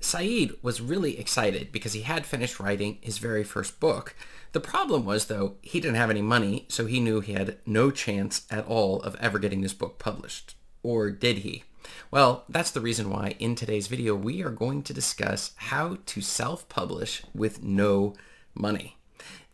Saeed was really excited because he had finished writing his very first book. The problem was, though, he didn't have any money, so he knew he had no chance at all of ever getting this book published. Or did he? Well, that's the reason why in today's video we are going to discuss how to self-publish with no money.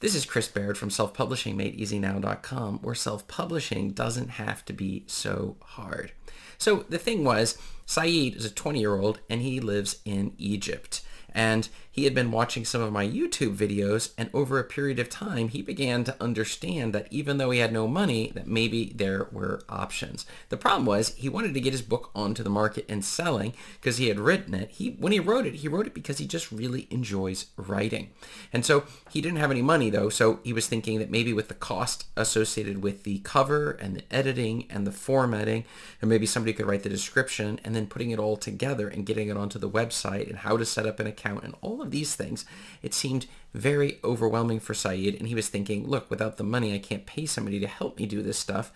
This is Chris Baird from selfpublishingmadeeasynow.com, where self-publishing doesn't have to be so hard. So the thing was, Saeed is a 20-year-old and he lives in Egypt. And he had been watching some of my YouTube videos, and over a period of time, he began to understand that even though he had no money, that maybe there were options. The problem was he wanted to get his book onto the market and selling because he had written it. When he wrote it because he just really enjoys writing. And so he didn't have any money though, so he was thinking that maybe with the cost associated with the cover and the editing and the formatting, and maybe somebody could write the description and then putting it all together and getting it onto the website and how to set up an account and all of these things, it seemed very overwhelming for Saeed. And he was thinking, look, without the money, I can't pay somebody to help me do this stuff.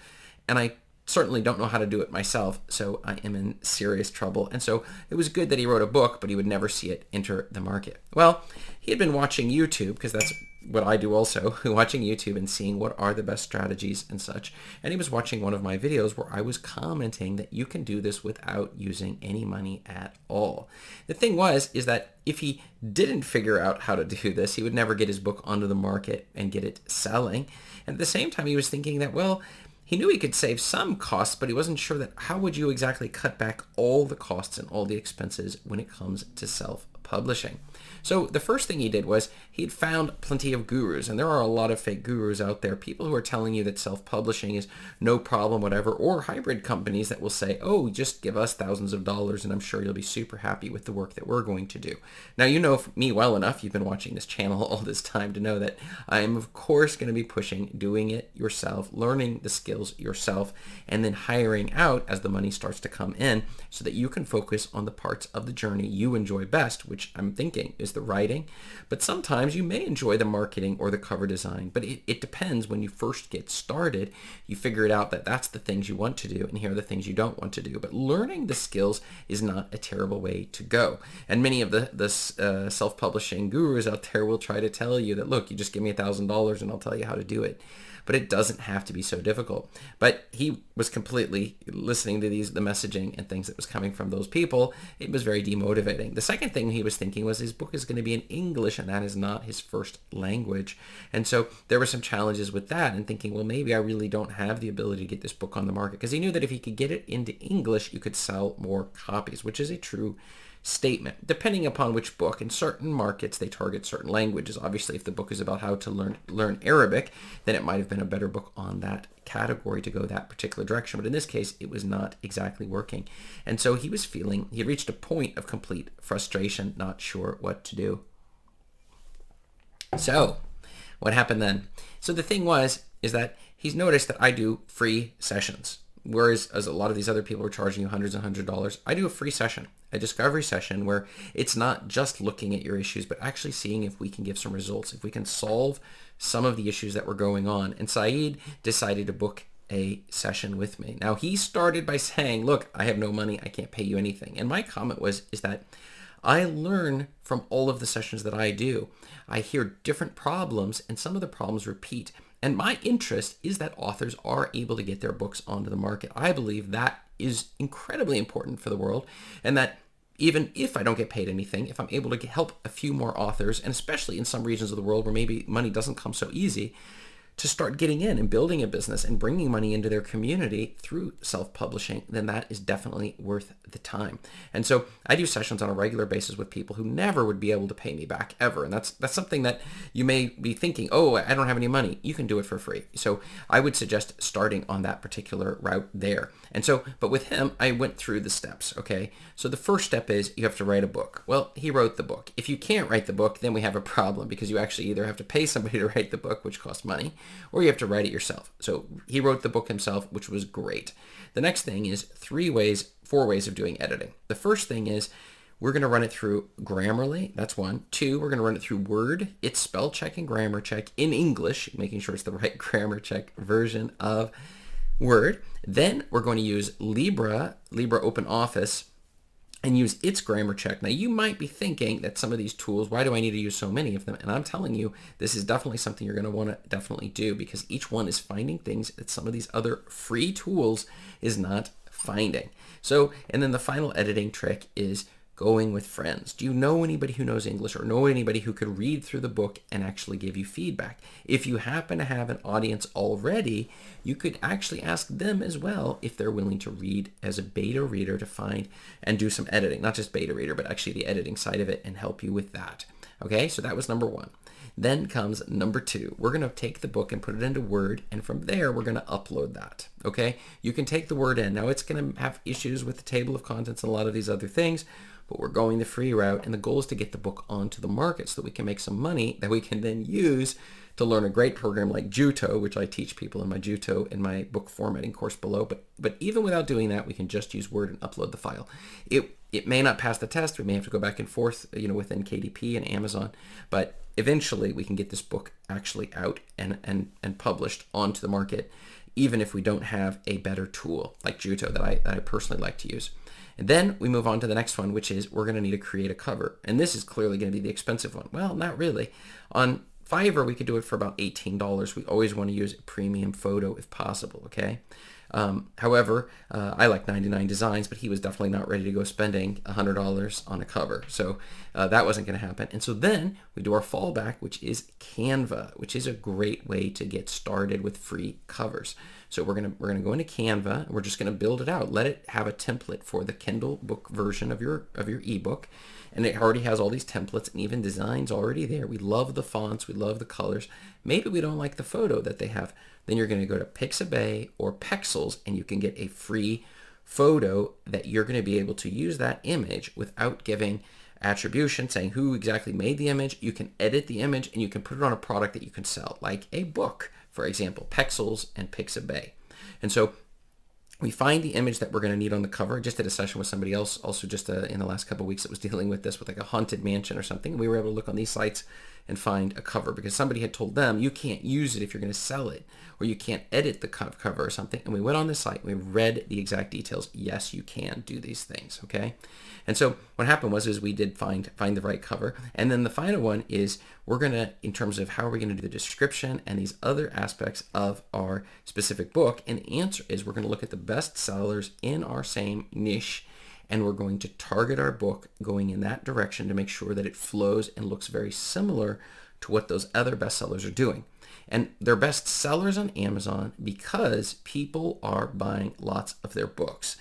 And I certainly don't know how to do it myself, so I am in serious trouble. And so it was good that he wrote a book, but he would never see it enter the market. Well, he had been watching YouTube, because that's what I do also, watching YouTube and seeing what are the best strategies and such. And he was watching one of my videos where I was commenting that you can do this without using any money at all. The thing is that if he didn't figure out how to do this, he would never get his book onto the market and get it selling. And at the same time, he was thinking that, well, he knew he could save some costs, but he wasn't sure that how would you exactly cut back all the costs and all the expenses when it comes to self-publishing. So the first thing he did was he had found plenty of gurus, and there are a lot of fake gurus out there, people who are telling you that self-publishing is no problem, whatever, or hybrid companies that will say, oh, just give us thousands of dollars and I'm sure you'll be super happy with the work that we're going to do. Now, you know me well enough, you've been watching this channel all this time to know that I am, of course, going to be pushing doing it yourself, learning the skills yourself, and then hiring out as the money starts to come in so that you can focus on the parts of the journey you enjoy best, which I'm thinking is the writing. But sometimes you may enjoy the marketing or the cover design, but it depends. When you first get started, you figure it out that that's the things you want to do and here are the things you don't want to do. But learning the skills is not a terrible way to go. And many of the self-publishing gurus out there will try to tell you that, look, you just give me $1,000 and I'll tell you how to do it. But it doesn't have to be so difficult. But he was completely listening to the messaging and things that was coming from those people. It was very demotivating. The second thing he was thinking was his book is going to be in English, and that is not his first language. And so there were some challenges with that, and thinking, well, maybe I really don't have the ability to get this book on the market, because he knew that if he could get it into English, you could sell more copies, which is a true statement. Depending upon which book, in certain markets they target certain languages. Obviously, if the book is about how to learn Arabic, then it might have been a better book on that category to go that particular direction. But in this case, it was not exactly working. And so he was feeling, he reached a point of complete frustration, not sure what to do. So what happened then? So the thing is that he's noticed that I do free sessions. Whereas as a lot of these other people are charging you hundreds and hundreds of dollars, I do a free session, a discovery session where it's not just looking at your issues, but actually seeing if we can give some results, if we can solve some of the issues that were going on. And Saeed decided to book a session with me. Now, he started by saying, look, I have no money. I can't pay you anything. And my comment is that I learn from all of the sessions that I do. I hear different problems, and some of the problems repeat. And my interest is that authors are able to get their books onto the market. I believe that is incredibly important for the world, and that even if I don't get paid anything, if I'm able to help a few more authors, and especially in some regions of the world where maybe money doesn't come so easy, to start getting in and building a business and bringing money into their community through self-publishing, then that is definitely worth the time. And so I do sessions on a regular basis with people who never would be able to pay me back ever. And that's something that you may be thinking, oh, I don't have any money. You can do it for free. So I would suggest starting on that particular route there. And so, but with him, I went through the steps, okay? So the first step is you have to write a book. Well, he wrote the book. If you can't write the book, then we have a problem, because you actually either have to pay somebody to write the book, which costs money, or you have to write it yourself. So he wrote the book himself, which was great. The next thing is 4 ways of doing editing. The first thing is we're going to run it through Grammarly. That's one. 2, we're going to run it through Word. It's spell check and grammar check in English, making sure it's the right grammar check version of Word. Then we're going to use Libra Open Office, and use its grammar check. Now, you might be thinking that some of these tools, why do I need to use so many of them? And I'm telling you, this is definitely something you're going to want to definitely do, because each one is finding things that some of these other free tools is not finding. So, and then the final editing trick is going with friends. Do you know anybody who knows English, or know anybody who could read through the book and actually give you feedback? If you happen to have an audience already, you could actually ask them as well if they're willing to read as a beta reader to find and do some editing, not just beta reader, but actually the editing side of it, and help you with that. Okay, so that was number one. Then comes number two. We're going to take the book and put it into Word, and from there we're going to upload that. Okay, you can take the Word in. Now, it's going to have issues with the table of contents and a lot of these other things, but we're going the free route, and the goal is to get the book onto the market so that we can make some money that we can then use to learn a great program like Juto, which I teach people in my Juto in my book formatting course below. But even without doing that, we can just use Word and upload the file. It may not pass the test. We may have to go back and forth, within KDP and Amazon, but eventually we can get this book actually out and published onto the market, even if we don't have a better tool like Juto that I personally like to use. And then we move on to the next one, which is we're going to need to create a cover. And this is clearly going to be the expensive one. Well, not really. On Fiverr, we could do it for about $18. We always want to use a premium photo if possible, okay? However, I like 99 Designs, but he was definitely not ready to go spending $100 on a cover. So that wasn't going to happen. And so then we do our fallback, which is Canva, which is a great way to get started with free covers. So we're gonna go into Canva, and we're just gonna build it out. Let it have a template for the Kindle book version of your ebook, and it already has all these templates and even designs already there. We love the fonts, we love the colors. Maybe we don't like the photo that they have. Then you're gonna go to Pixabay or Pexels, and you can get a free photo that you're gonna be able to use that image without giving attribution, saying who exactly made the image. You can edit the image, and you can put it on a product that you can sell, like a book, for example, Pexels and Pixabay. And so we find the image that we're going to need on the cover. I just did a session with somebody else also just in the last couple of weeks that was dealing with this, with like a haunted mansion or something. We were able to look on these sites and find a cover because somebody had told them you can't use it if you're going to sell it, or you can't edit the cover or something. And we went on the site, we read the exact details. Yes, you can do these things, okay? And so what happened was we did find the right cover. And then the final one is we're going to, in terms of how are we going to do the description and these other aspects of our specific book, and the answer is we're going to look at the best sellers in our same niche, and we're going to target our book going in that direction to make sure that it flows and looks very similar to what those other bestsellers are doing. And they're best sellers on Amazon because people are buying lots of their books.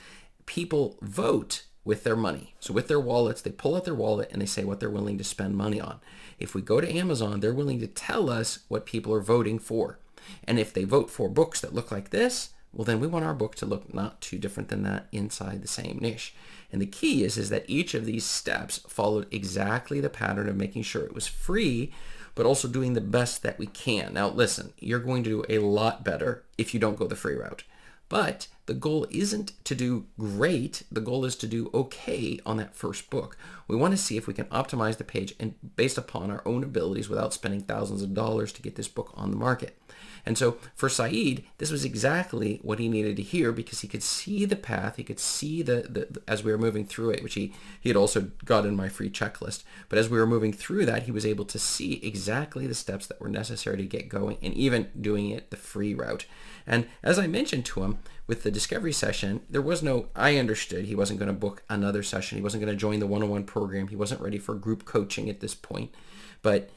People vote with their money. So with their wallets, they pull out their wallet and they say what they're willing to spend money on. If we go to Amazon, they're willing to tell us what people are voting for. And if they vote for books that look like this, well, then we want our book to look not too different than that inside the same niche. And the key is that each of these steps followed exactly the pattern of making sure it was free, but also doing the best that we can. Now, listen, you're going to do a lot better if you don't go the free route. But the goal isn't to do great. The goal is to do okay on that first book. We want to see if we can optimize the page and based upon our own abilities without spending thousands of dollars to get this book on the market. And so for Saeed, this was exactly what he needed to hear because he could see the path. He could see the as we were moving through it, which he had also got in my free checklist. But as we were moving through that, he was able to see exactly the steps that were necessary to get going and even doing it the free route. And as I mentioned to him with the discovery session, there was no, I understood he wasn't going to book another session. He wasn't going to join the one-on-one program. He wasn't ready for group coaching at this point. But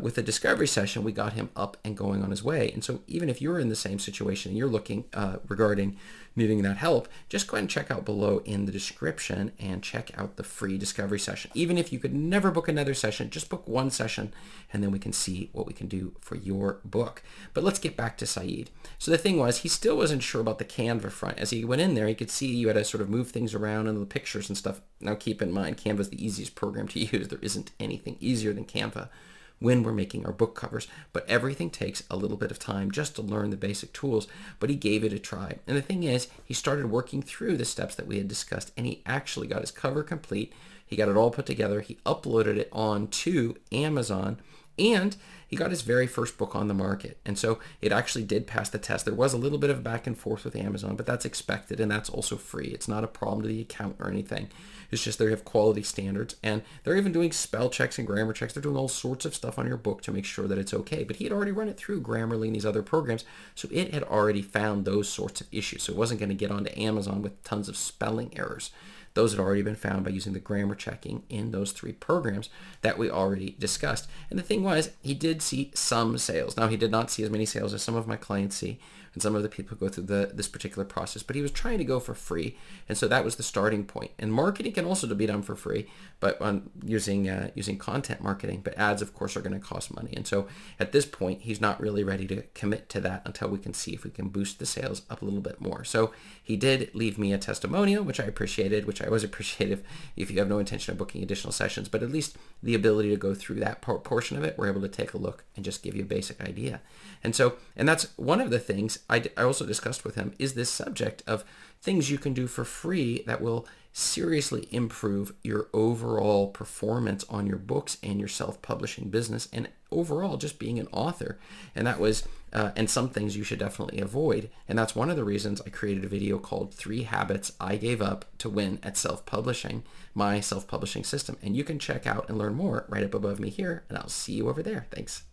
with the discovery session, we got him up and going on his way. And so even if you're in the same situation and you're looking regarding needing that help, just go ahead and check out below in the description and check out the free discovery session. Even if you could never book another session, just book one session and then we can see what we can do for your book. But let's get back to Saeed. So the thing was, he still wasn't sure about the Canva front. As he went in there, he could see you had to sort of move things around and the pictures and stuff. Now keep in mind, Canva is the easiest program to use. There isn't anything easier than Canva when we're making our book covers, but everything takes a little bit of time just to learn the basic tools, but he gave it a try. And the thing is, he started working through the steps that we had discussed, and he actually got his cover complete. He got it all put together. He uploaded it onto Amazon, and he got his very first book on the market. And so it actually did pass the test. There was a little bit of back and forth with Amazon, but that's expected, and that's also free. It's not a problem to the account or anything. It's just they have quality standards, and they're even doing spell checks and grammar checks. They're doing all sorts of stuff on your book to make sure that it's okay. But he had already run it through Grammarly and these other programs, so it had already found those sorts of issues. So it wasn't going to get onto Amazon with tons of spelling errors. Those had already been found by using the grammar checking in those 3 programs that we already discussed. And the thing was, he did see some sales. Now, he did not see as many sales as some of my clients see, and some of the people who go through this particular process, but he was trying to go for free. And so that was the starting point. And marketing can also be done for free, but on using content marketing, but ads, of course, are going to cost money. And so at this point, he's not really ready to commit to that until we can see if we can boost the sales up a little bit more. So he did leave me a testimonial, which I appreciated, which I always appreciate if you have no intention of booking additional sessions, but at least the ability to go through that portion of it, we're able to take a look and just give you a basic idea. And that's one of the things I also discussed with him, is this subject of things you can do for free that will seriously improve your overall performance on your books and your self-publishing business, and overall just being an author. And that was and some things you should definitely avoid. And that's one of the reasons I created a video called 3 Habits I Gave Up to Win at Self-Publishing, my self-publishing system. And you can check out and learn more right up above me here, and I'll see you over there. Thanks.